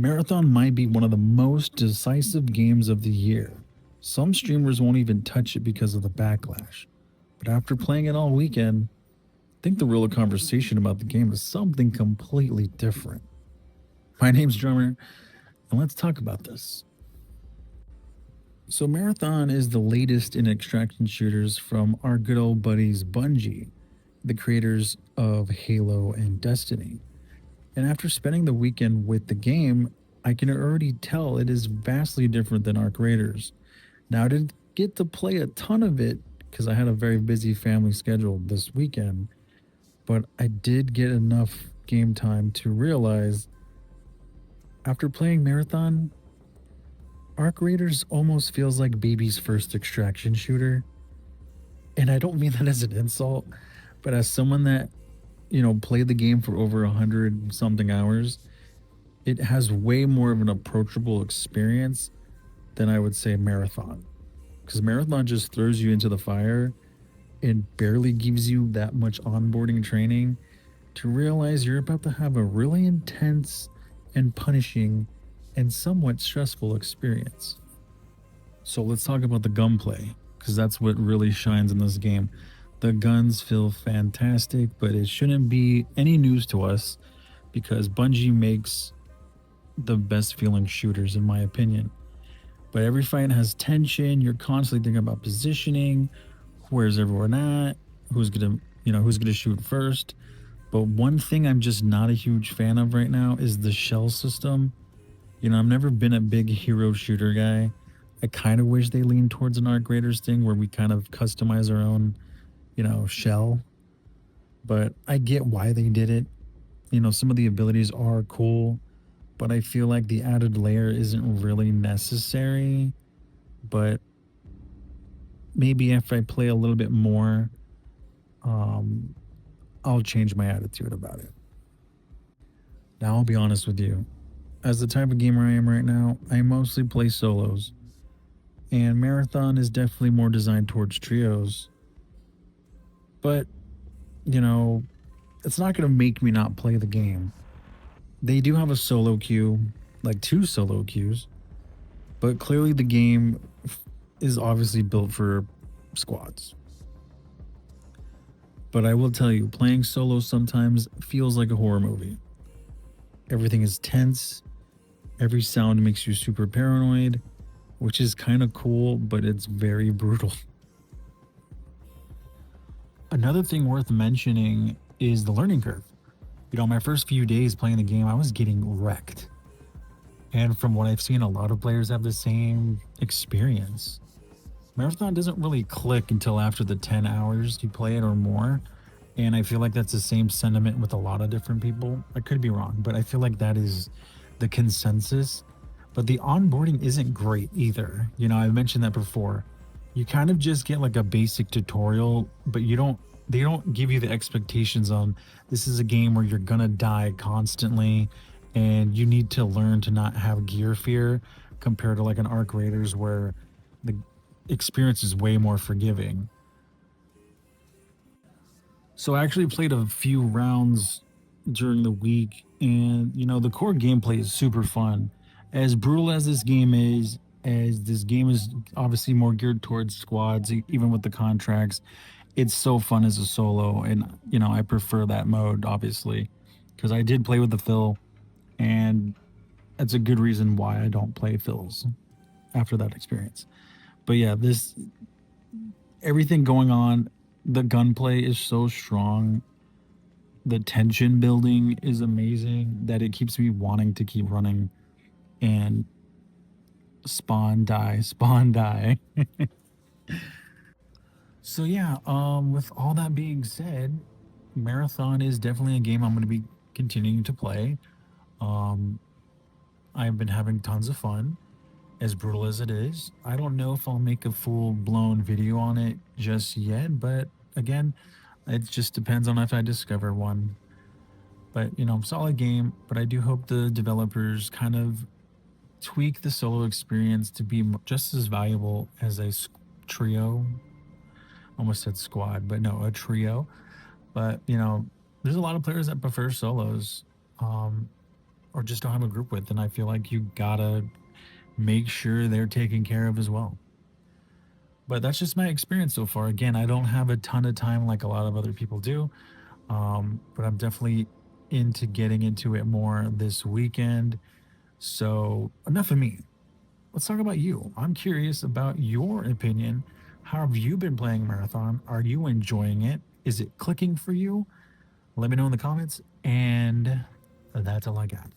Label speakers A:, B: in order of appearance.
A: Marathon might be one of the most decisive games of the year. Some streamers won't even touch it because of the backlash. But after playing it all weekend, I think the real conversation about the game is something completely different. My name's Drummer, and let's talk about this. So, Marathon is the latest in extraction shooters from our good old buddies Bungie, the creators of Halo and Destiny. And after spending the weekend with the game, I can already tell it is vastly different than Arc Raiders. Now, I didn't get to play a ton of it because I had a very busy family schedule this weekend, but I did get enough game time to realize after playing Marathon, Arc Raiders almost feels like baby's first extraction shooter. And I don't mean that as an insult, but as someone that, played the game for over 100 something hours, it has way more of an approachable experience than I would say Marathon. Because Marathon just throws you into the fire and barely gives you that much onboarding training to realize you're about to have a really intense and punishing and somewhat stressful experience. So let's talk about the gunplay, because that's what really shines in this game. The guns feel fantastic, but it shouldn't be any news to us because Bungie makes the best feeling shooters, in my opinion. But every fight has tension. You're constantly thinking about positioning. Where's everyone at? Who's gonna shoot first? But one thing I'm just not a huge fan of right now is the shell system. I've never been a big hero shooter guy. I kind of wish they leaned towards an Arc Raiders thing where we kind of customize our own, shell. But I get why they did it. Some of the abilities are cool, but I feel like the added layer isn't really necessary. But maybe if I play a little bit more, um, I'll change my attitude about it. Now, I'll be honest with you. As the type of gamer I am right now, I mostly play solos, and Marathon is definitely more designed towards trios. But, you know, it's not going to make me not play the game. They do have a solo queue, like two solo queues, but clearly the game is obviously built for squads. But I will tell you, playing solo sometimes feels like a horror movie. Everything is tense, every sound makes you super paranoid, which is kind of cool, but it's very brutal. Another thing worth mentioning is the learning curve. My first few days playing the game, I was getting wrecked. And from what I've seen, a lot of players have the same experience. Marathon doesn't really click until after the 10 hours you play it or more. And I feel like that's the same sentiment with a lot of different people. I could be wrong, but I feel like that is the consensus. But the onboarding isn't great either. I mentioned that before. You kind of just get like a basic tutorial, but they don't give you the expectations on this is a game where you're gonna die constantly and you need to learn to not have gear fear compared to like an Arc Raiders where the experience is way more forgiving. So I actually played a few rounds during the week, and the core gameplay is super fun. As brutal as this game is, as this game is obviously more geared towards squads, even with the contracts, it's so fun as a solo, and I prefer that mode obviously because I did play with the Phil, and that's a good reason why I don't play Phils after that experience. But yeah, this everything going on, the gunplay is so strong. The tension building is amazing that it keeps me wanting to keep running and spawn die, spawn die. So yeah, with all that being said, Marathon is definitely a game I'm going to be continuing to play. Um, I've been having tons of fun, as brutal as it is. I don't know if I'll make a full blown video on it just yet, but again, it just depends on if I discover one. But solid game. But I do hope the developers kind of tweak the solo experience to be just as valuable as a trio. Almost said squad, but no, a trio. But there's a lot of players that prefer solos, or or just don't have a group with, then I feel like you gotta make sure they're taken care of as well. But that's just my experience so far. Again, I don't have a ton of time like a lot of other people do, but I'm definitely into getting into it more this weekend. So, enough of me. Let's talk about you. I'm curious about your opinion. How have you been playing Marathon? Are you enjoying it? Is it clicking for you? Let me know in the comments. And that's all I got.